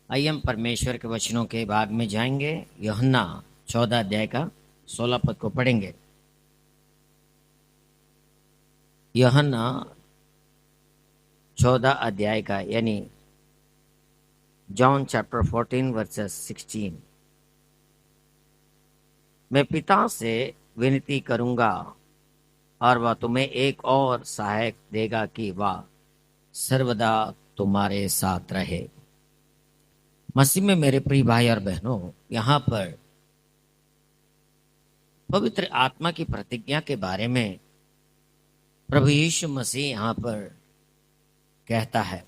आइए हम परमेश्वर के वचनों के भाग में जाएंगे। यूहन्ना 14 अध्याय का 16 पद को पढ़ेंगे। यूहन्ना 14 अध्याय का यानी जॉन चैप्टर 14 वर्सेस 16। मैं पिता से विनती करूंगा और वह तुम्हें एक और सहायक देगा कि वह सर्वदा तुम्हारे साथ रहे। मसीह में मेरे प्रिय भाई और बहनों, यहाँ पर पवित्र आत्मा की प्रतिज्ञा के बारे में प्रभु यीशु मसीह यहाँ पर कहता है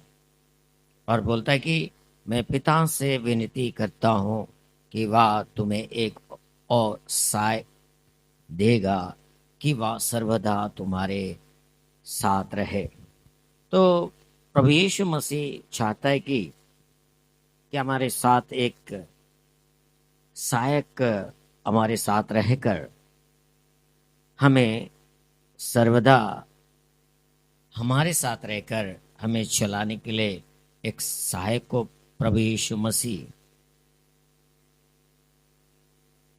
और बोलता है कि मैं पिता से विनती करता हूँ कि वह तुम्हें एक और सहाय देगा कि वह सर्वदा तुम्हारे साथ रहे। तो प्रभु यीशु मसीह चाहता है कि हमारे साथ एक सहायक हमारे साथ रहकर हमें सर्वदा हमारे साथ रहकर हमें चलाने के लिए एक सहायक को प्रभु यीशु मसीह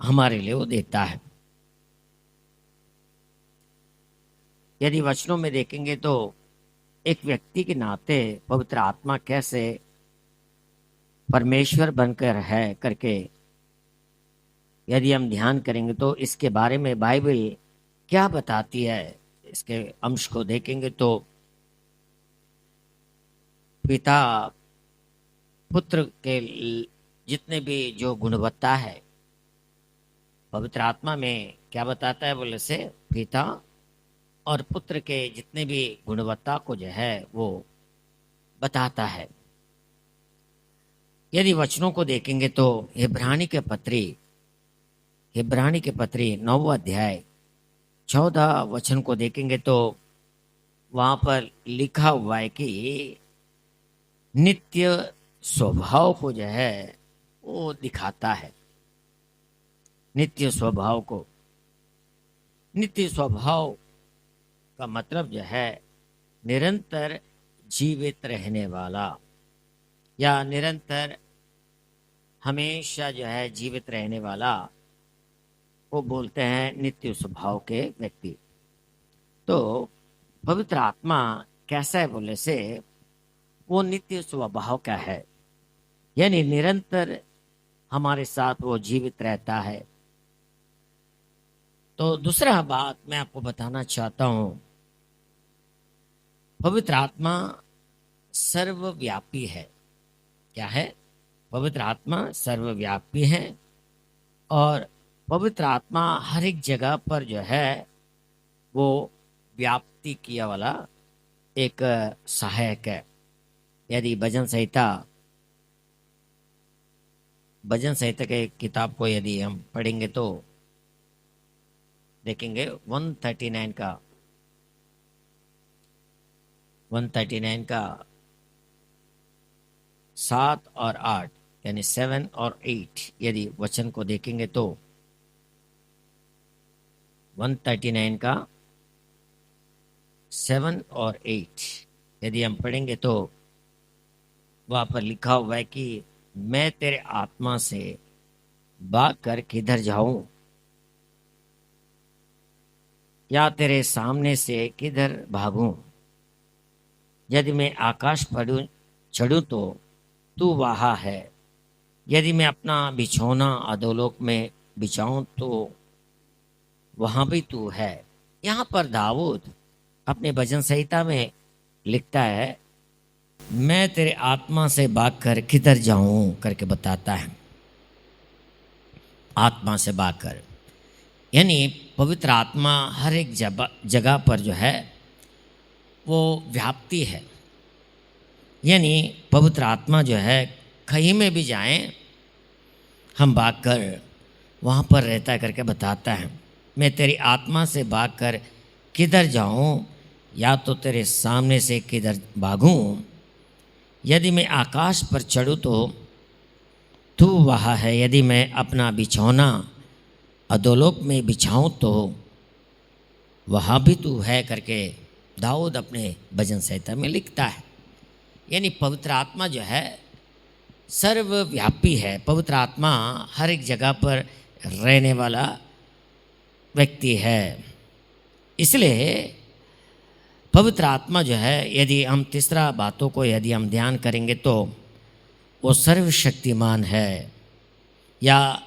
हमारे लिए वो देता है। यदि वचनों में देखेंगे तो एक व्यक्ति के नाते पवित्र आत्मा कैसे परमेश्वर बनकर है करके यदि हम ध्यान करेंगे तो इसके बारे में बाइबल क्या बताती है, इसके अंश को देखेंगे तो पिता पुत्र के जितने भी जो गुणवत्ता है पवित्र आत्मा में क्या बताता है बोले से पिता और पुत्र के जितने भी गुणवत्ता को जो है वो बताता है। यदि वचनों को देखेंगे तो इब्रानी के पत्री 9 अध्याय 14 वचन को देखेंगे तो वहां पर लिखा हुआ है कि नित्य स्वभाव को जो है वो दिखाता है। नित्य स्वभाव का मतलब जो है निरंतर जीवित रहने वाला या निरंतर हमेशा जो है जीवित रहने वाला वो बोलते हैं नित्य स्वभाव के व्यक्ति। तो पवित्र आत्मा कैसा है बोले से वो नित्य स्वभाव का है, यानी निरंतर हमारे साथ वो जीवित रहता है। तो दूसरा बात मैं आपको बताना चाहता हूं, पवित्र आत्मा सर्वव्यापी है। क्या है? पवित्र आत्मा सर्वव्यापी है और पवित्र आत्मा हर एक जगह पर जो है वो व्याप्ति किया वाला एक सहायक है। यदि भजन संहिता के किताब को यदि हम पढ़ेंगे तो देखेंगे 139 का 7 और 8 यानी 7 और 8 यदि वचन को देखेंगे तो 139 का 7 और 8 यदि हम पढ़ेंगे तो वहां पर लिखा हुआ है कि मैं तेरे आत्मा से भाग कर किधर जाऊं या तेरे सामने से किधर भागूं। यदि मैं आकाश पर चढ़ूं तो तू वहां है, यदि मैं अपना बिछौना अधोलोक में बिछाऊं तो वहां भी तू है। यहाँ पर दाऊद अपने भजन संहिता में लिखता है मैं तेरे आत्मा से भागकर किधर जाऊं करके बताता है। आत्मा से भागकर यानी पवित्र आत्मा हर एक जगह पर जो है वो व्याप्ति है, यानी पवित्र आत्मा जो है कहीं में भी जाएं हम भागकर वहाँ पर रहता है करके बताता है। मैं तेरी आत्मा से भागकर किधर जाऊं या तो तेरे सामने से किधर भागूं। यदि मैं आकाश पर चढ़ूं तो तू वहाँ है, यदि मैं अपना बिछौना अधोलोक में बिछाऊं तो वहाँ भी तू है करके दाऊद अपने भजन संहिता में लिखता है। यानी पवित्र आत्मा जो है सर्वव्यापी है। पवित्र आत्मा हर एक जगह पर रहने वाला व्यक्ति है। इसलिए पवित्र आत्मा जो है, यदि हम तीसरा बातों को यदि हम ध्यान करेंगे तो वो सर्वशक्तिमान है, या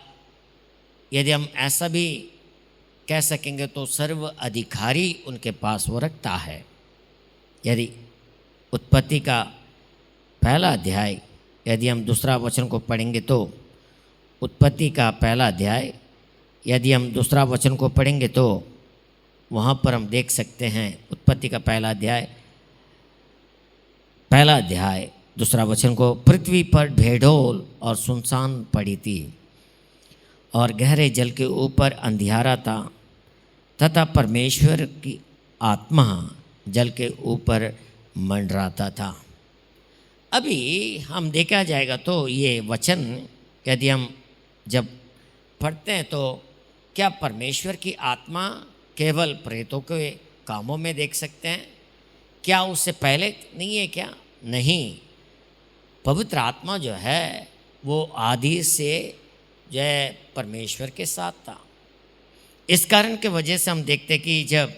यदि हम ऐसा भी कह सकेंगे तो सर्व अधिकारी उनके पास वो रखता है। यदि उत्पत्ति का पहला अध्याय यदि हम दूसरा वचन को पढ़ेंगे तो उत्पत्ति का पहला अध्याय यदि हम दूसरा वचन को पढ़ेंगे तो वहाँ पर हम देख सकते हैं, उत्पत्ति का पहला अध्याय दूसरा वचन को, पृथ्वी पर ढेढोल और सुनसान पड़ी थी और गहरे जल के ऊपर अंधियारा था, तथा परमेश्वर की आत्मा जल के ऊपर मंडराता था। अभी हम देखा जाएगा तो ये वचन यदि हम जब पढ़ते हैं तो क्या परमेश्वर की आत्मा केवल प्रेतों के कामों में देख सकते हैं? क्या उससे पहले नहीं है क्या? नहीं, पवित्र आत्मा जो है वो आदि से जो है परमेश्वर के साथ था। इस कारण के वजह से हम देखते कि जब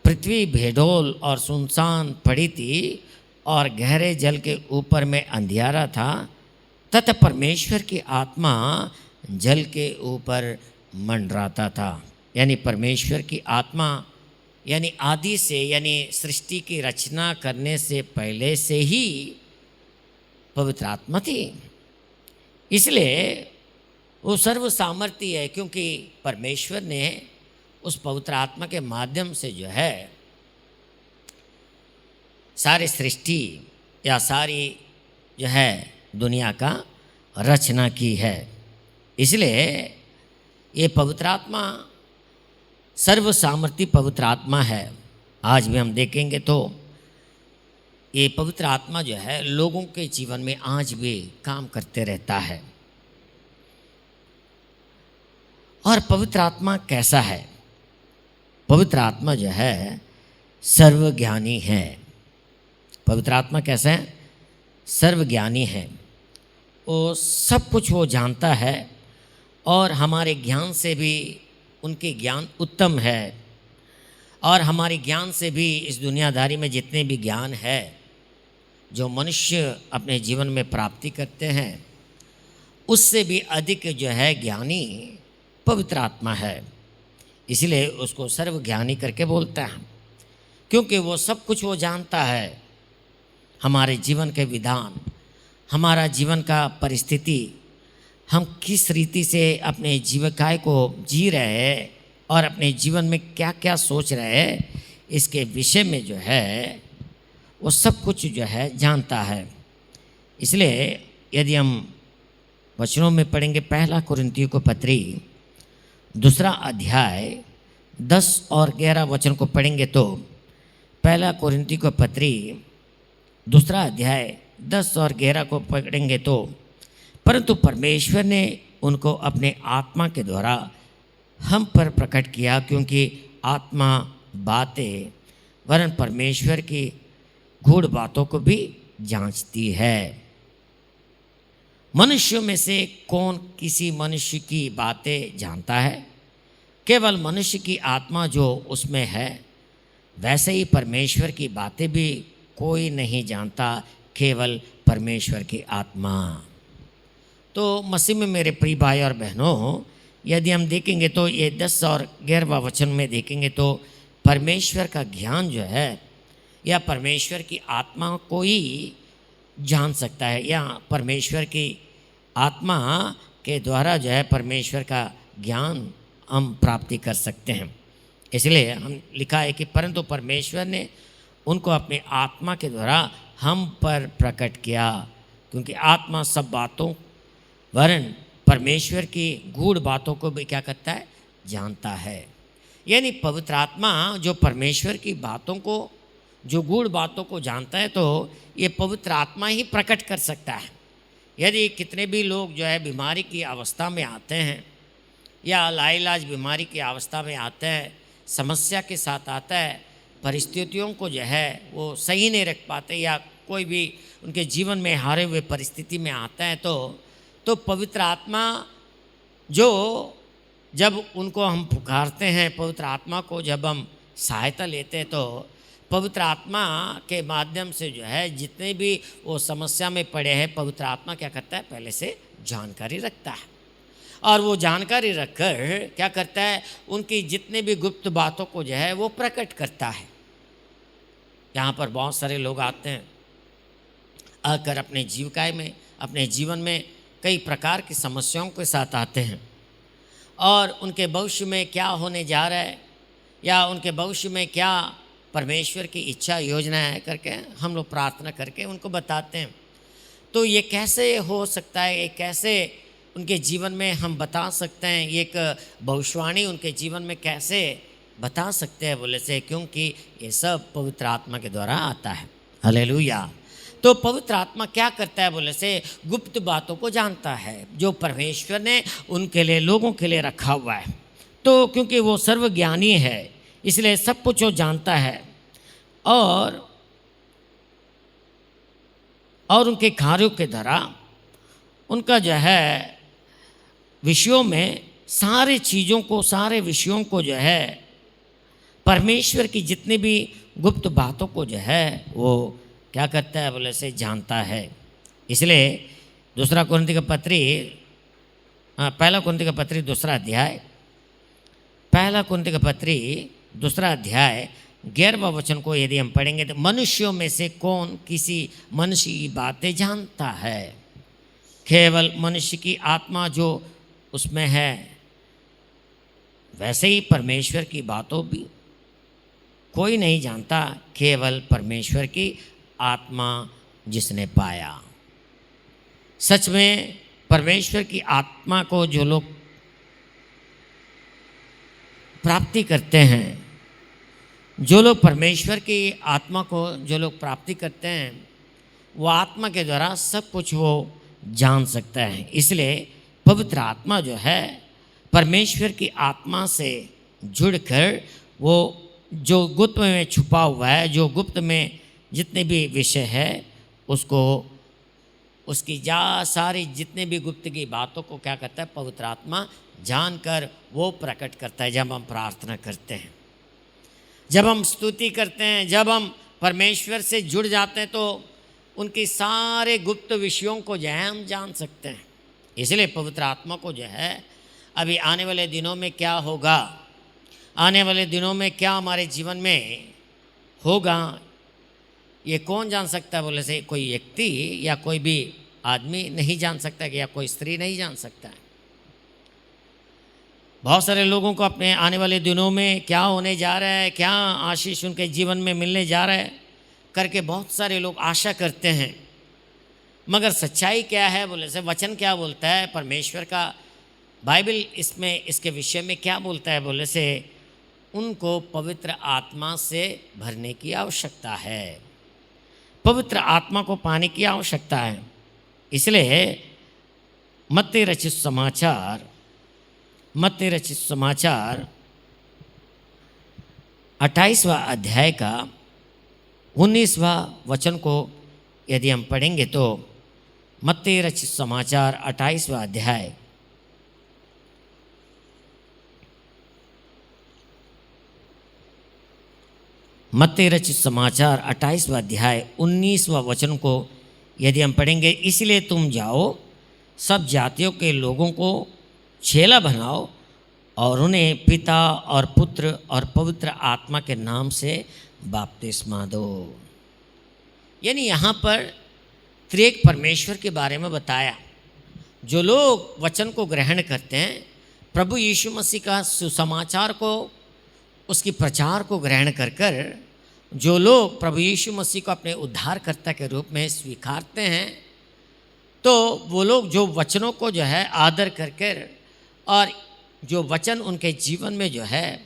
पृथ्वी भेडोल और सुनसान पड़ी थी और गहरे जल के ऊपर में अंधियारा था, तथा परमेश्वर की आत्मा जल के ऊपर मंडराता था। यानी परमेश्वर की आत्मा यानी आदि से, यानी सृष्टि की रचना करने से पहले से ही पवित्र आत्मा थी। इसलिए वो सर्व सामर्थ्य है, क्योंकि परमेश्वर ने उस पवित्र आत्मा के माध्यम से जो है सारी सृष्टि या सारी जो है दुनिया का रचना की है। इसलिए ये पवित्र आत्मा सर्व सामर्थ्य पवित्र आत्मा है। आज भी हम देखेंगे तो ये पवित्र आत्मा जो है लोगों के जीवन में आज भी काम करते रहता है। और पवित्र आत्मा कैसा है? पवित्र आत्मा जो है सर्वज्ञानी है। पवित्र आत्मा कैसा है? सर्वज्ञानी है। वो सब कुछ वो जानता है और हमारे ज्ञान से भी उनके ज्ञान उत्तम है, और हमारे ज्ञान से भी इस दुनियादारी में जितने भी ज्ञान है जो मनुष्य अपने जीवन में प्राप्ति करते हैं, उससे भी अधिक जो है ज्ञानी पवित्र आत्मा है। इसलिए उसको सर्वज्ञानी करके बोलता है, क्योंकि वो सब कुछ वो जानता है। हमारे जीवन के विधान, हमारा जीवन का परिस्थिति, हम किस रीति से अपने जीविकाएँ को जी रहे हैं और अपने जीवन में क्या क्या सोच रहे हैं, इसके विषय में जो है वो सब कुछ जो है जानता है। इसलिए यदि हम वचनों में पढ़ेंगे, पहला कुरिन्थियों को पत्री दूसरा अध्याय 10 और 11 वचन को पढ़ेंगे तो पहला कुरिन्थियों को पत्री दूसरा अध्याय 10 और 11 को पढ़ेंगे तो, परंतु परमेश्वर ने उनको अपने आत्मा के द्वारा हम पर प्रकट किया, क्योंकि आत्मा बातें वरन परमेश्वर की गूढ़ बातों को भी जांचती है। मनुष्यों में से कौन किसी मनुष्य की बातें जानता है? केवल मनुष्य की आत्मा जो उसमें है, वैसे ही परमेश्वर की बातें भी कोई नहीं जानता, केवल परमेश्वर की आत्मा। तो मसीह में मेरे प्रिय भाई और बहनों, यदि हम देखेंगे तो ये 10 और 11वां वचन में देखेंगे तो परमेश्वर का ज्ञान जो है या परमेश्वर की आत्मा को ही जान सकता है, या परमेश्वर की आत्मा के द्वारा जो है परमेश्वर का ज्ञान हम प्राप्ति कर सकते हैं। इसलिए हम लिखा है कि परंतु परमेश्वर ने उनको अपने आत्मा के द्वारा हम पर प्रकट किया, क्योंकि आत्मा सब बातों वरन परमेश्वर की गूढ़ बातों को भी क्या करता है? जानता है। यानी पवित्र आत्मा जो परमेश्वर की बातों को, जो गूढ़ बातों को जानता है, तो ये पवित्र आत्मा ही प्रकट कर सकता है। यदि कितने भी लोग जो है बीमारी की अवस्था में आते हैं या लाइलाज बीमारी की अवस्था में आते हैं, समस्या के साथ आता है, परिस्थितियों को जो है वो सही नहीं रख पाते, या कोई भी उनके जीवन में हारे हुए परिस्थिति में आता है तो पवित्र आत्मा जो जब उनको हम पुकारते हैं, पवित्र आत्मा को जब हम सहायता लेते हैं, तो पवित्र आत्मा के माध्यम से जो है जितने भी वो समस्या में पड़े हैं, पवित्र आत्मा क्या करता है, पहले से जानकारी रखता है। और वो जानकारी रखकर क्या करता है, उनकी जितने भी गुप्त बातों को जो है वो प्रकट करता है। यहाँ पर बहुत सारे लोग आते हैं, आकर अपने जीविका में, अपने जीवन में कई प्रकार की समस्याओं के साथ आते हैं, और उनके भविष्य में क्या होने जा रहा है या उनके भविष्य में क्या परमेश्वर की इच्छा योजना है करके हम लोग प्रार्थना करके उनको बताते हैं। तो ये कैसे हो सकता है, ये कैसे उनके जीवन में हम बता सकते हैं, ये एक भविष्यवाणी उनके जीवन में कैसे बता सकते हैं बोले से, क्योंकि ये सब पवित्र आत्मा के द्वारा आता है। हालेलुया। तो पवित्र आत्मा क्या करता है बोले से, गुप्त बातों को जानता है जो परमेश्वर ने उनके लिए, लोगों के लिए रखा हुआ है। तो क्योंकि वो सर्वज्ञानी है, इसलिए सब कुछ वो जानता है, और उनके कार्यों के द्वारा उनका जो है विषयों में सारे चीज़ों को, सारे विषयों को जो है परमेश्वर की जितनी भी गुप्त बातों को जो है वो क्या करता है बोले से, जानता है। इसलिए दूसरा कुरिन्थी का पत्री, पहला कुरिन्थी का पत्री दूसरा अध्याय, पहला कुरिन्थी का पत्री दूसरा अध्याय 11वां वचन को यदि हम पढ़ेंगे तो, मनुष्यों में से कौन किसी मनुष्य की बातें जानता है, केवल मनुष्य की आत्मा जो उसमें है, वैसे ही परमेश्वर की बातों भी कोई नहीं जानता, केवल परमेश्वर की आत्मा जिसने पाया। सच में परमेश्वर की आत्मा को जो लोग प्राप्ति करते हैं, जो लोग परमेश्वर की आत्मा को जो लोग प्राप्ति करते हैं, वो आत्मा के द्वारा सब कुछ वो जान सकता है। इसलिए पवित्र आत्मा जो है परमेश्वर की आत्मा से जुड़कर वो जो गुप्त में छुपा हुआ है, जो गुप्त में जितने भी विषय है, उसको उसकी सारी जितने भी गुप्त की बातों को क्या करता है, पवित्र आत्मा जानकर वो प्रकट करता है। जब हम प्रार्थना करते हैं, जब हम स्तुति करते हैं, जब हम परमेश्वर से जुड़ जाते हैं, तो उनकी सारे गुप्त विषयों को जो है हम जान सकते हैं। इसलिए पवित्र आत्मा को जो है अभी आने वाले दिनों में क्या होगा, आने वाले दिनों में क्या हमारे जीवन में होगा, ये कौन जान सकता है बोले से, कोई व्यक्ति या कोई भी आदमी नहीं जान सकता, या कोई स्त्री नहीं जान सकता है। बहुत सारे लोगों को अपने आने वाले दिनों में क्या होने जा रहा है, क्या आशीष उनके जीवन में मिलने जा रहा है करके बहुत सारे लोग आशा करते हैं, मगर सच्चाई क्या है बोले से, वचन क्या बोलता है, परमेश्वर का बाइबल इसमें इसके विषय में क्या बोलता है बोले से, उनको पवित्र आत्मा से भरने की आवश्यकता है, पवित्र आत्मा को पाने की आवश्यकता है। इसलिए मत्ती रचित समाचार 28वां अध्याय का 19वां वचन को यदि हम पढ़ेंगे तो, मत्ती रचित समाचार 28वां अध्याय मत्ती रचित समाचार 28वां अध्याय 19वां वचन को यदि हम पढ़ेंगे, इसलिए तुम जाओ, सब जातियों के लोगों को चेला बनाओ और उन्हें पिता और पुत्र और पवित्र आत्मा के नाम से बपतिस्मा दो। यानी यहाँ पर त्रिएक परमेश्वर के बारे में बताया। जो लोग वचन को ग्रहण करते हैं, प्रभु यीशु मसीह का सुसमाचार को, उसकी प्रचार को ग्रहण कर कर जो लोग प्रभु यीशु मसीह को अपने उद्धारकर्ता के रूप में स्वीकारते हैं, तो वो लोग जो वचनों को जो है आदर कर कर, और जो वचन उनके जीवन में जो है,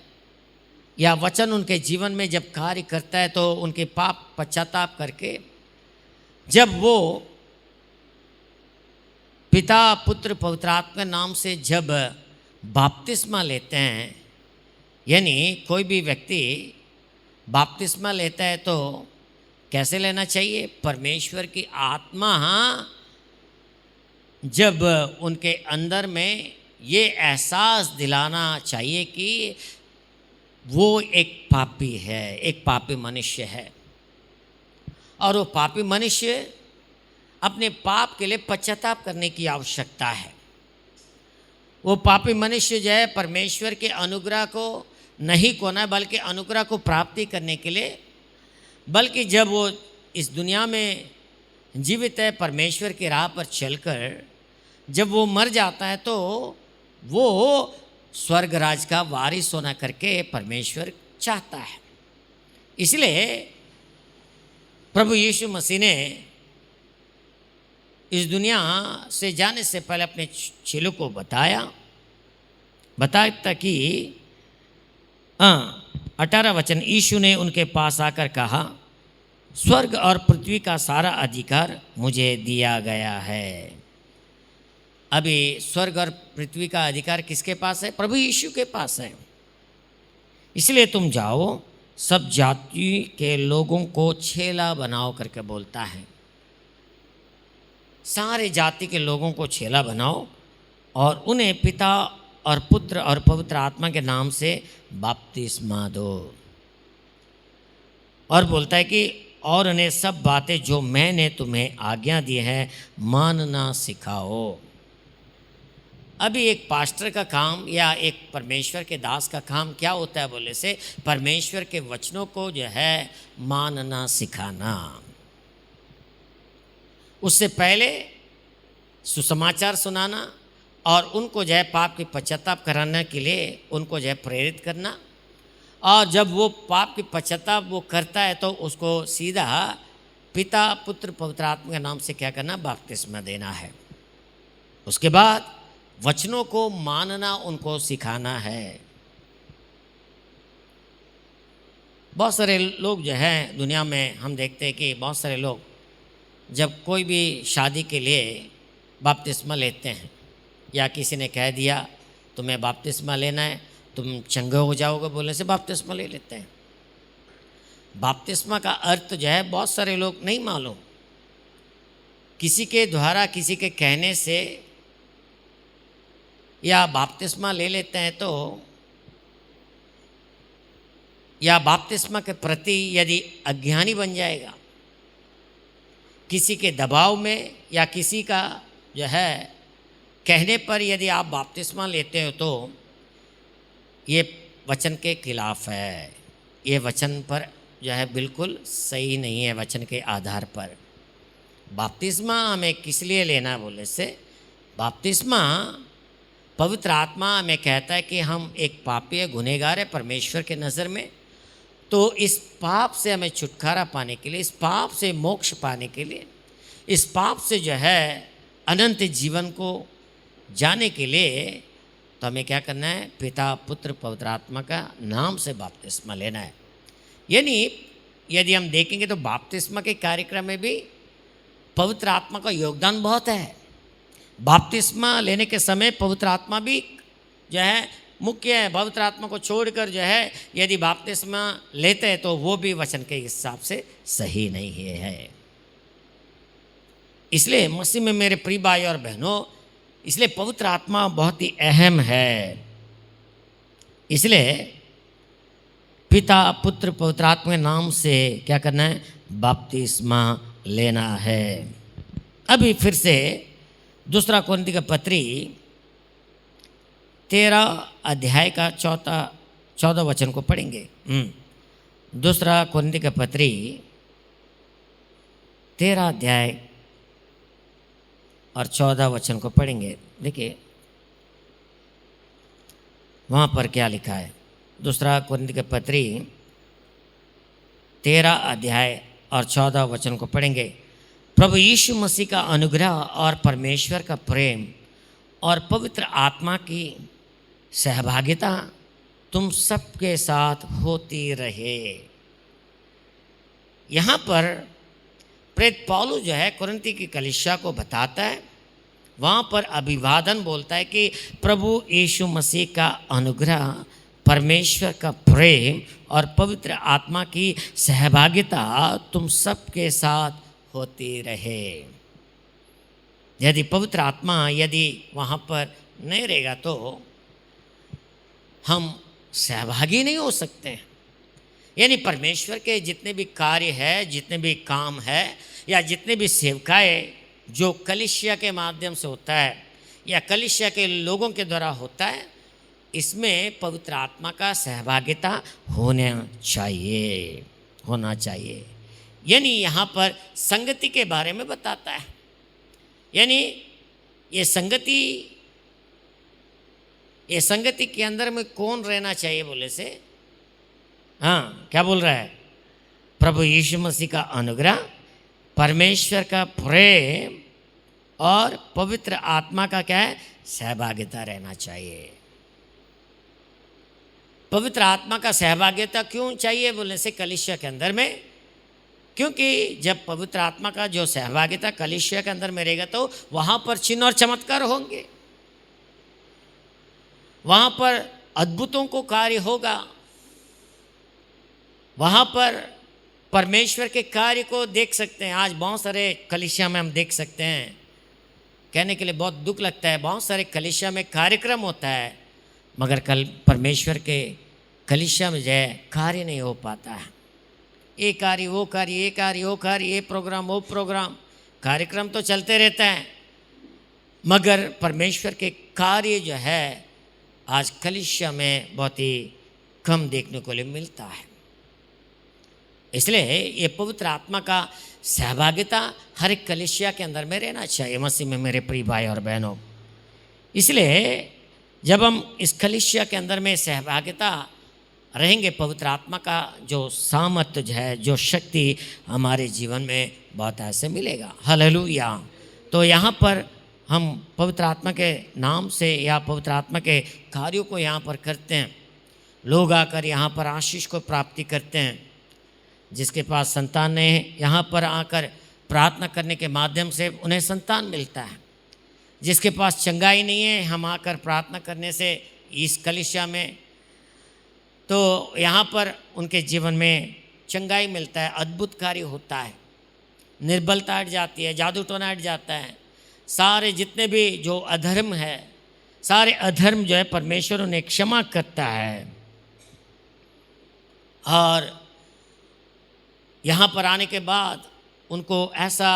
या वचन उनके जीवन में जब कार्य करता है, तो उनके पाप पश्चाताप करके जब वो पिता पुत्र पवित्र आत्मा के नाम से जब बपतिस्मा लेते हैं, यानी कोई भी व्यक्ति बपतिस्मा लेता है तो कैसे लेना चाहिए? परमेश्वर की आत्मा जब उनके अंदर में ये एहसास दिलाना चाहिए कि वो एक पापी है, एक पापी मनुष्य है, और वो पापी मनुष्य अपने पाप के लिए पश्चाताप करने की आवश्यकता है। वो पापी मनुष्य जो है परमेश्वर के अनुग्रह को नहीं खोना बल्कि अनुग्रह को प्राप्ति करने के लिए, बल्कि जब वो इस दुनिया में जीवित है परमेश्वर की राह पर चलकर जब वो मर जाता है तो वो स्वर्ग राज का वारिस होना करके परमेश्वर चाहता है। इसलिए प्रभु यीशु मसीह ने इस दुनिया से जाने से पहले अपने चेलों को बताया कि 18 वचन, यीशु ने उनके पास आकर कहा, स्वर्ग और पृथ्वी का सारा अधिकार मुझे दिया गया है। अभी स्वर्ग और पृथ्वी का अधिकार किसके पास है? प्रभु यीशु के पास है। इसलिए तुम जाओ, सब जाति के लोगों को चेला बनाओ करके बोलता है। सारे जाति के लोगों को चेला बनाओ और उन्हें पिता और पुत्र और पवित्र आत्मा के नाम से बपतिस्मा दो। और बोलता है कि और उन्हें सब बातें जो मैंने तुम्हें आज्ञा दी है मानना सिखाओ। अभी एक पास्टर का काम या एक परमेश्वर के दास का काम क्या होता है बोले से, परमेश्वर के वचनों को जो है मानना सिखाना। उससे पहले सुसमाचार सुनाना और उनको जो है पाप की पश्चाताप कराने के लिए उनको जो है प्रेरित करना, और जब वो पाप की पश्चाताप वो करता है तो उसको सीधा पिता पुत्र पवित्र आत्मा के नाम से क्या करना? बपतिस्मा देना है। उसके बाद वचनों को मानना उनको सिखाना है। बहुत सारे लोग जो हैं दुनिया में हम देखते हैं कि बहुत सारे लोग जब कोई भी शादी के लिए बपतिस्मा लेते हैं या किसी ने कह दिया तुम्हें बपतिस्मा लेना है, तुम चंगे हो जाओगे बोलने से बपतिस्मा ले लेते हैं। बपतिस्मा का अर्थ जो है बहुत सारे लोग नहीं मालूम, किसी के द्वारा किसी के कहने से या बपतिस्मा ले लेते हैं तो, या बपतिस्मा के प्रति यदि अज्ञानी बन जाएगा, किसी के दबाव में या किसी का जो है कहने पर यदि आप बपतिस्मा लेते हो तो ये वचन के खिलाफ है। ये वचन पर जो है बिल्कुल सही नहीं है। वचन के आधार पर बपतिस्मा हमें किस लिए लेना बोले से, बपतिस्मा पवित्र आत्मा हमें कहता है कि हम एक पापी है, गुनहगार है परमेश्वर के नज़र में, तो इस पाप से हमें छुटकारा पाने के लिए, इस पाप से मोक्ष पाने के लिए, इस पाप से जो है अनंत जीवन को जाने के लिए तो हमें क्या करना है? पिता पुत्र पवित्र आत्मा का नाम से बपतिस्मा लेना है। यानी यदि हम देखेंगे तो बपतिस्मा के कार्यक्रम में भी पवित्र आत्मा का योगदान बहुत है। बपतिस्मा लेने के समय पवित्र आत्मा भी जो है मुख्य है। पवित्र आत्मा को छोड़कर जो है यदि बपतिस्मा लेते हैं तो वो भी वचन के हिसाब से सही नहीं है। इसलिए मसीह में मेरे प्रिय भाई और बहनों, इसलिए पवित्र आत्मा बहुत ही अहम है। इसलिए पिता पुत्र पवित्र आत्मा के नाम से क्या करना है? बपतिस्मा लेना है। अभी फिर से दूसरा कोरिन्थी का पत्री 13 अध्याय का 14 वचन को पढ़ेंगे। दूसरा कोरिन्थी का पत्री 13 अध्याय और 14 वचन को पढ़ेंगे। देखिए वहाँ पर क्या लिखा है। दूसरा कोरिन्थी का पत्री 13 अध्याय और 14 वचन को पढ़ेंगे। प्रभु यीशु मसीह का अनुग्रह और परमेश्वर का प्रेम और पवित्र आत्मा की सहभागिता तुम सबके साथ होती रहे। यहाँ पर प्रेरित पौलुस जो है कोरिन्थी की कलीसिया को बताता है, वहाँ पर अभिवादन बोलता है कि प्रभु यीशु मसीह का अनुग्रह परमेश्वर का प्रेम और पवित्र आत्मा की सहभागिता तुम सबके साथ होती रहे। यदि पवित्र आत्मा यदि वहाँ पर नहीं रहेगा तो हम सहभागी नहीं हो सकते हैं। यानी परमेश्वर के जितने भी कार्य है, जितने भी काम है, या जितने भी सेवकाएँ जो कलीसिया के माध्यम से होता है या कलीसिया के लोगों के द्वारा होता है, इसमें पवित्र आत्मा का सहभागिता होना चाहिए। यानी यहाँ पर संगति के बारे में बताता है। यानी ये संगति के अंदर में कौन रहना चाहिए बोले से, हाँ क्या बोल रहा है, प्रभु यीशु मसीह का अनुग्रह, परमेश्वर का प्रेम और पवित्र आत्मा का क्या है, सहभागिता रहना चाहिए। पवित्र आत्मा का सहभागिता क्यों चाहिए बोलने से कलीसिया के अंदर में, क्योंकि जब पवित्र आत्मा का जो सहभागिता कलीसिया के अंदर में रहेगा तो वहाँ पर चिन्ह और चमत्कार होंगे, वहाँ पर अद्भुतों को कार्य होगा, वहाँ पर परमेश्वर के कार्य को देख सकते हैं। आज बहुत सारे कलीसिया में हम देख सकते हैं, कहने के लिए बहुत दुख लगता है, बहुत सारे कलीसिया में कार्यक्रम होता है मगर कल परमेश्वर के कलीसिया में जो है कार्य नहीं हो पाता है। ये कार्य वो कार्य, ये कार्य वो कार्य, ये प्रोग्राम वो प्रोग्राम, कार्यक्रम तो चलते रहता है मगर परमेश्वर के कार्य जो है आज कलीसिया में बहुत ही कम देखने को लिए मिलता है। इसलिए ये पवित्र आत्मा का सहभागिता हर एक कलीसिया के अंदर में रहना चाहिए मसीह में मेरे प्रिय भाई और बहनों। इसलिए जब हम इस कलीसिया के अंदर में सहभागिता रहेंगे, पवित्र आत्मा का जो सामर्थ्य जो है, जो शक्ति हमारे जीवन में बहुत ऐसे मिलेगा। हालेलुया। तो यहाँ पर हम पवित्र आत्मा के नाम से या पवित्र आत्मा के कार्यों को यहाँ पर करते हैं। लोग आकर यहाँ पर आशीष को प्राप्ति करते हैं। जिसके पास संतान नहीं है, यहाँ पर आकर प्रार्थना करने के माध्यम से उन्हें संतान मिलता है। जिसके पास चंगाई नहीं है, हम आकर प्रार्थना करने से इस कलीसिया में तो यहाँ पर उनके जीवन में चंगाई मिलता है, अद्भुत कार्य होता है, निर्बलता हट जाती है, जादू टोना हट जाता है। सारे जितने भी जो अधर्म है, सारे अधर्म जो है परमेश्वर उन्हें क्षमा करता है। और यहाँ पर आने के बाद उनको ऐसा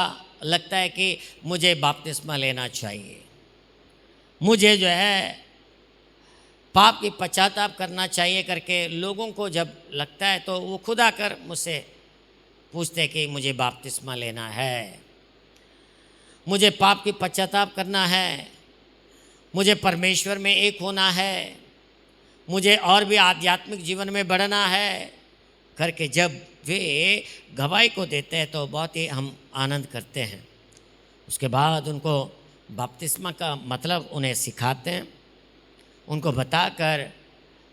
लगता है कि मुझे बपतिस्मा लेना चाहिए, मुझे जो है पाप की पश्चाताप करना चाहिए करके लोगों को जब लगता है तो वो खुद आकर मुझसे पूछते हैं कि मुझे बपतिस्मा लेना है, मुझे पाप की पश्चाताप करना है, मुझे परमेश्वर में एक होना है, मुझे और भी आध्यात्मिक जीवन में बढ़ना है करके जब वे गवाही को देते हैं तो बहुत ही हम आनंद करते हैं। उसके बाद उनको बपतिस्मा का मतलब उन्हें सिखाते हैं, उनको बताकर,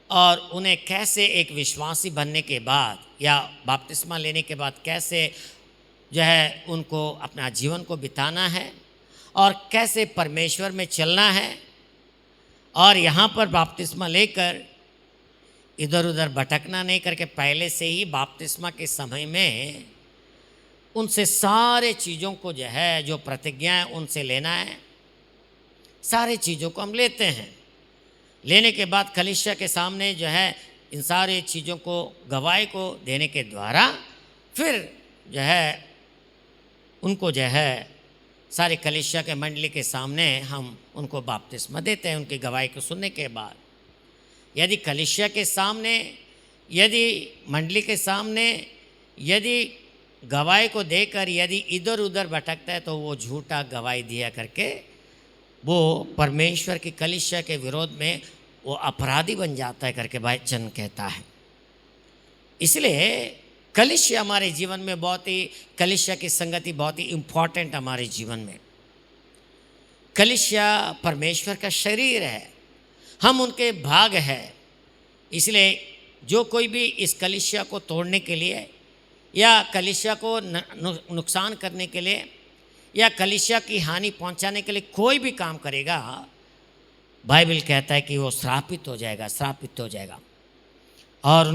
और उन्हें कैसे एक विश्वासी बनने के बाद या बपतिस्मा लेने के बाद कैसे जो है उनको अपना जीवन को बिताना है और कैसे परमेश्वर में चलना है। और यहाँ पर बपतिस्मा लेकर इधर उधर भटकना नहीं करके पहले से ही बपतिस्मा के समय में उनसे सारे चीज़ों को जो है, जो प्रतिज्ञाएं उनसे लेना है, सारे चीज़ों को हम लेते हैं। लेने के बाद कलीसिया के सामने जो है इन सारे चीज़ों को गवाही को देने के द्वारा फिर जो है उनको जो है सारे कलीसिया के मंडली के सामने हम उनको बपतिस्मा देते हैं उनकी गवाही को सुनने के बाद। यदि कलीसिया के सामने, यदि मंडली के सामने, यदि गवाही को देकर यदि इधर उधर भटकता है तो वो झूठा गवाही दिया करके वो परमेश्वर की कलीसिया के विरोध में वो अपराधी बन जाता है करके वचन कहता है। इसलिए कलीसिया हमारे जीवन में बहुत ही, कलीसिया की संगति बहुत ही इम्पोर्टेंट हमारे जीवन में। कलीसिया परमेश्वर का शरीर है, हम उनके भाग हैं। इसलिए जो कोई भी इस कलीसिया को तोड़ने के लिए या कलीसिया को नुकसान करने के लिए या कलीसिया की हानि पहुंचाने के लिए कोई भी काम करेगा, बाइबल कहता है कि वो श्रापित हो जाएगा, श्रापित हो जाएगा। और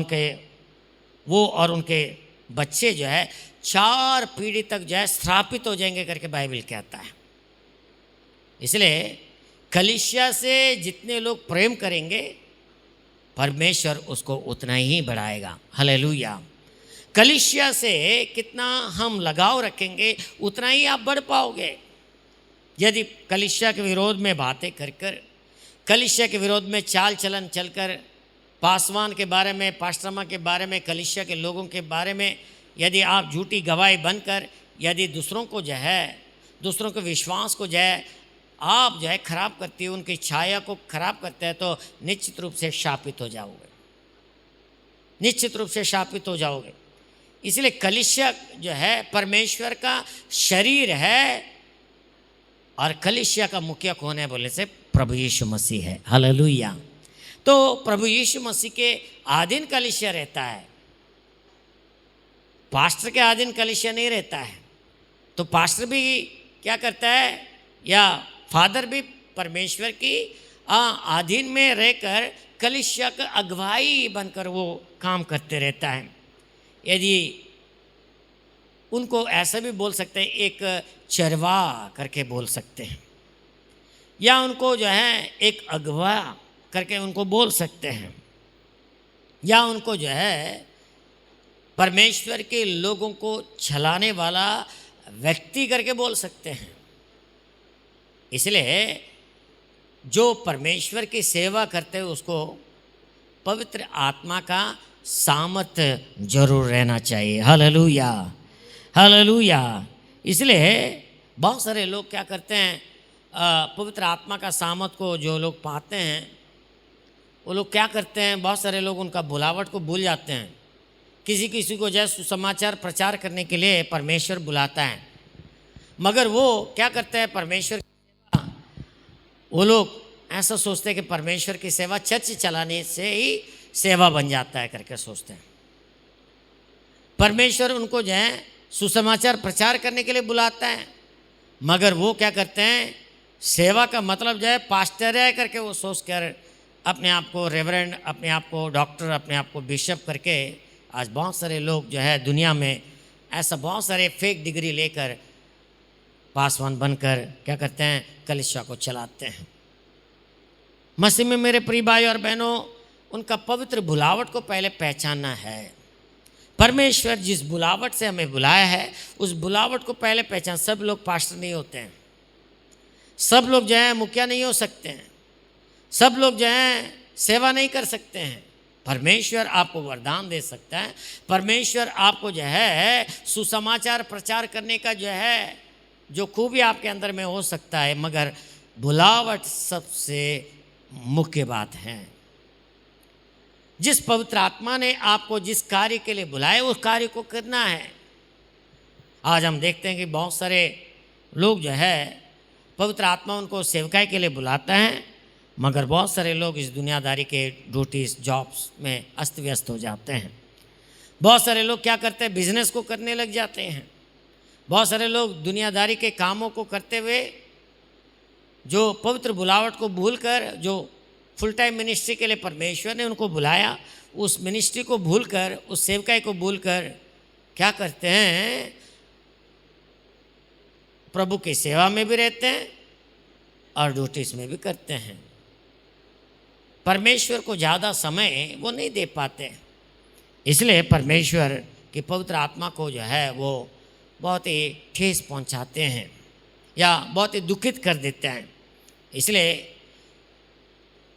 उनके बच्चे जो है 4 पीढ़ी तक जो है श्रापित हो जाएंगे करके बाइबल कहता है। इसलिए कलीसिया से जितने लोग प्रेम करेंगे परमेश्वर उसको उतना ही बढ़ाएगा। हालेलुया। कलीसिया से कितना हम लगाव रखेंगे उतना ही आप बढ़ पाओगे। यदि कलीसिया के विरोध में बातें कर कलीसिया के विरोध में चाल चलन चलकर पासवान के बारे में, पास्टरमा के बारे में, कलीसिया के लोगों के बारे में यदि आप झूठी गवाही बनकर यदि दूसरों के विश्वास को जो है आप जो है खराब करती है, उनकी छाया को खराब करते हैं, तो निश्चित रूप से शापित हो जाओगे, निश्चित रूप से शापित हो जाओगे। इसलिए कलीसिया जो है परमेश्वर का शरीर है और कलीसिया का मुखिया कौन है बोले से प्रभु यीशु मसीह है। हालेलुया। तो प्रभु यीशु मसीह के अधीन कलीसिया रहता है, पास्टर के अधीन कलीसिया नहीं रहता है। तो पास्टर भी क्या करता है या फादर भी परमेश्वर की अधीन में रहकर कलीसिया का अगुवाई बनकर वो काम करते रहता है। यदि उनको ऐसा भी बोल सकते हैं, एक चरवा करके बोल सकते हैं, या उनको जो है एक अगवा करके उनको बोल सकते हैं, या उनको जो है परमेश्वर के लोगों को चलाने वाला व्यक्ति करके बोल सकते हैं। इसलिए जो परमेश्वर की सेवा करते हैं उसको पवित्र आत्मा का सामर्थ्य जरूर रहना चाहिए। Hallelujah, hallelujah. इसलिए बहुत सारे लोग क्या करते हैं, पवित्र आत्मा का सामर्थ्य को जो लोग पाते हैं वो लोग क्या करते हैं, बहुत सारे लोग उनका बुलावट को भूल जाते हैं। किसी किसी को जैसे सुसमाचार प्रचार करने के लिए परमेश्वर बुलाता है, मगर वो क्या करते हैं, परमेश्वर की सेवा, वो लोग ऐसा सोचते हैं कि परमेश्वर की सेवा चर्च चलाने से ही सेवा बन जाता है करके सोचते हैं। परमेश्वर उनको जो है सुसमाचार प्रचार करने के लिए बुलाता है, मगर वो क्या करते हैं, सेवा का मतलब जो है पास्टर है करके वो सोच कर अपने आप को रेवरेंड, अपने आप को डॉक्टर, अपने आप को बिशप करके आज बहुत सारे लोग जो है दुनिया में ऐसा बहुत सारे फेक डिग्री लेकर पासवान बनकर क्या करते हैं, कलीसिया को चलाते हैं। मसीह में मेरे प्रिय भाई और बहनों, उनका पवित्र बुलावट को पहले पहचानना है। परमेश्वर जिस बुलावट से हमें बुलाया है उस बुलावट को पहले पहचान। सब लोग पास्टर नहीं होते हैं, सब लोग जो है मुखिया नहीं हो सकते हैं, सब लोग जो है सेवा नहीं कर सकते हैं। परमेश्वर आपको वरदान दे सकता है, परमेश्वर आपको जो है सुसमाचार प्रचार करने का जो है जो खूबी आपके अंदर में हो सकता है, मगर बुलावट सबसे मुख्य बात है। जिस पवित्र आत्मा ने आपको जिस कार्य के लिए बुलाया उस कार्य को करना है। आज हम देखते हैं कि बहुत सारे लोग जो है पवित्र आत्मा उनको सेवकाई के लिए बुलाता है, मगर बहुत सारे लोग इस दुनियादारी के ड्यूटीज जॉब्स में अस्त व्यस्त हो जाते हैं। बहुत सारे लोग क्या करते हैं, बिजनेस को करने लग जाते हैं। बहुत सारे लोग दुनियादारी के कामों को करते हुए जो पवित्र बुलावट को भूलकर, जो फुल टाइम मिनिस्ट्री के लिए परमेश्वर ने उनको बुलाया, उस मिनिस्ट्री को भूलकर, उस सेवकाई को भूलकर क्या करते हैं, प्रभु की सेवा में भी रहते हैं और ड्यूटीज में भी करते हैं। परमेश्वर को ज़्यादा समय वो नहीं दे पाते, इसलिए परमेश्वर की पवित्र आत्मा को जो है वो बहुत ही ठेस पहुंचाते हैं या बहुत ही दुखित कर देते हैं। इसलिए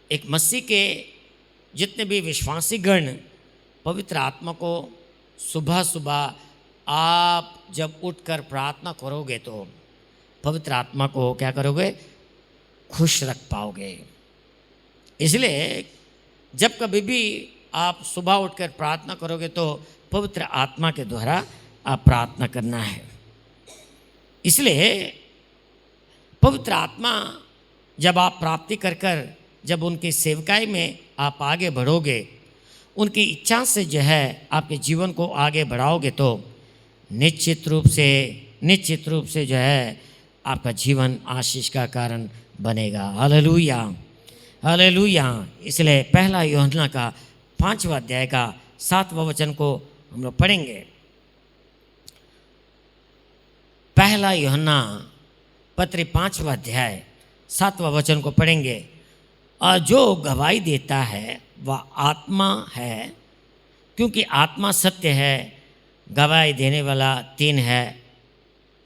एक मसीह के जितने भी विश्वासी गण पवित्र आत्मा को सुबह सुबह आप जब उठकर प्रार्थना करोगे तो पवित्र आत्मा को क्या करोगे, खुश रख पाओगे। इसलिए जब कभी भी आप सुबह उठकर प्रार्थना करोगे तो पवित्र आत्मा के द्वारा आप प्रार्थना करना है। इसलिए पवित्र आत्मा जब आप प्राप्ति कर कर जब उनकी सेवकाई में आप आगे बढ़ोगे, उनकी इच्छा से जो है आपके जीवन को आगे बढ़ाओगे तो निश्चित रूप से जो है आपका जीवन आशीष का कारण बनेगा। Hallelujah, hallelujah. इसलिए पहला यूहन्ना का 5वां अध्याय का 7वां वचन को हम लोग पढ़ेंगे। पहला यूहन्ना पत्री 5वां अध्याय 7वां वचन को पढ़ेंगे। और जो गवाही देता है वह आत्मा है, क्योंकि आत्मा सत्य है। गवाही देने वाला 3 है,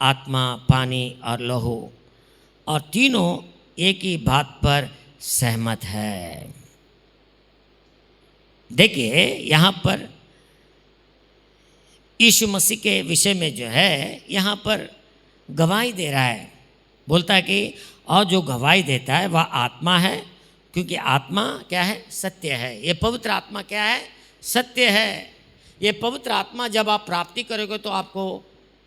आत्मा, पानी और लहू, और तीनों एक ही बात पर सहमत है। देखिए यहाँ पर यीशु मसीह के विषय में जो है यहाँ पर गवाही दे रहा है, बोलता है कि और जो गवाही देता है वह आत्मा है, क्योंकि आत्मा क्या है? सत्य है। ये पवित्र आत्मा क्या है? सत्य है। ये पवित्र आत्मा जब आप प्राप्ति करोगे तो आपको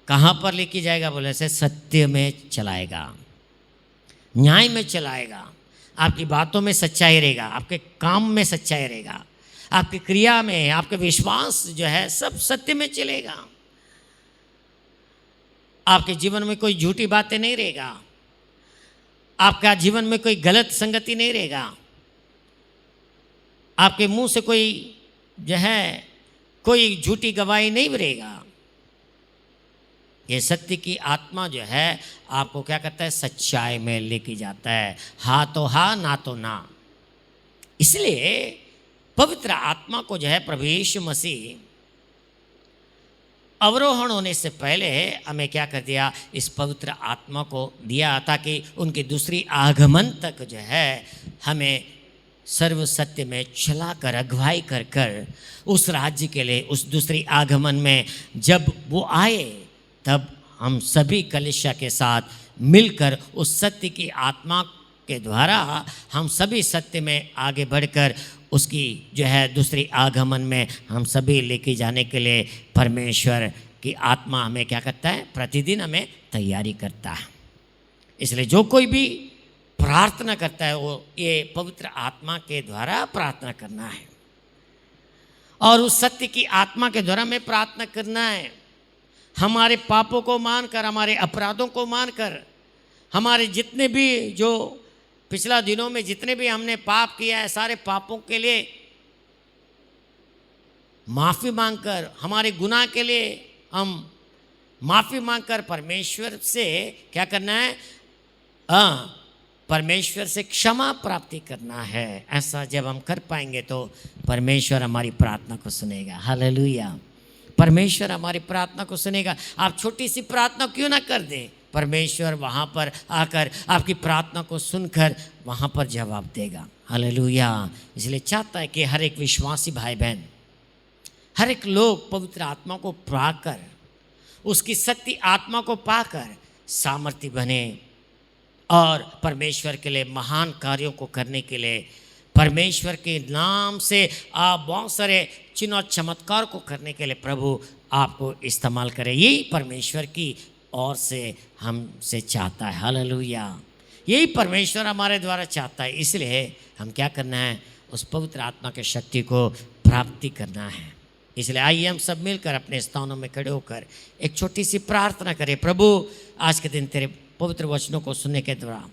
कहाँ पर लेके जाएगा? बोले से सत्य में चलाएगा, न्याय में चलाएगा, आपकी बातों में सच्चाई रहेगा, आपके काम में सच्चाई रहेगा, आपकी क्रिया में, आपके विश्वास जो है सब सत्य में चलेगा। आपके जीवन में कोई झूठी बातें नहीं रहेगा, आपका जीवन में कोई गलत संगति नहीं रहेगा, आपके मुंह से कोई जो है कोई झूठी गवाही नहीं रहेगा। ये सत्य की आत्मा जो है आपको क्या करता है? सच्चाई में लेके जाता है, हाँ तो हाँ, ना तो ना। इसलिए पवित्र आत्मा को जो है प्रभु यीशु मसीह अवरोहण होने से पहले हमें क्या कर दिया? इस पवित्र आत्मा को दिया, ताकि उनकी दूसरी आगमन तक जो है हमें सर्व सत्य में चला कर, अगुवाई कर कर उस राज्य के लिए, उस दूसरी आगमन में जब वो आए तब हम सभी कलीसिया के साथ मिलकर उस सत्य की आत्मा के द्वारा हम सभी सत्य में आगे बढ़कर उसकी जो है दूसरी आगमन में हम सभी लेके जाने के लिए परमेश्वर की आत्मा हमें क्या करता है? प्रतिदिन हमें तैयारी करता है। इसलिए जो कोई भी प्रार्थना करता है वो ये पवित्र आत्मा के द्वारा प्रार्थना करना है, और उस सत्य की आत्मा के द्वारा हमें प्रार्थना करना है। हमारे पापों को मानकर, हमारे अपराधों को मानकर, हमारे जितने भी जो पिछला दिनों में जितने भी हमने पाप किया है, सारे पापों के लिए माफ़ी मांगकर, हमारे गुनाह के लिए हम माफ़ी मांगकर परमेश्वर से क्या करना है? परमेश्वर से क्षमा प्राप्ति करना है। ऐसा जब हम कर पाएंगे तो परमेश्वर हमारी प्रार्थना को सुनेगा। हालेलुया! परमेश्वर हमारी प्रार्थना को सुनेगा। आप छोटी सी प्रार्थना क्यों ना कर दें, परमेश्वर वहाँ पर आकर आपकी प्रार्थना को सुनकर वहाँ पर जवाब देगा। हालेलुया! इसलिए चाहता है कि हर एक विश्वासी भाई बहन, हर एक लोग पवित्र आत्मा को पाकर, उसकी सत्य आत्मा को पाकर सामर्थ्य बने और परमेश्वर के लिए महान कार्यों को करने के लिए, परमेश्वर के नाम से आप बहुत सारे चिन्ह और चमत्कार को करने के लिए प्रभु आपको इस्तेमाल करे। यही परमेश्वर की ओर से हमसे चाहता है। हालेलुया! यही परमेश्वर हमारे द्वारा चाहता है। इसलिए हम क्या करना है? उस पवित्र आत्मा के शक्ति को प्राप्ति करना है। इसलिए आइए हम सब मिलकर अपने स्थानों में खड़े होकर एक छोटी सी प्रार्थना करें। प्रभु, आज के दिन तेरे पवित्र वचनों को सुनने के द्वारा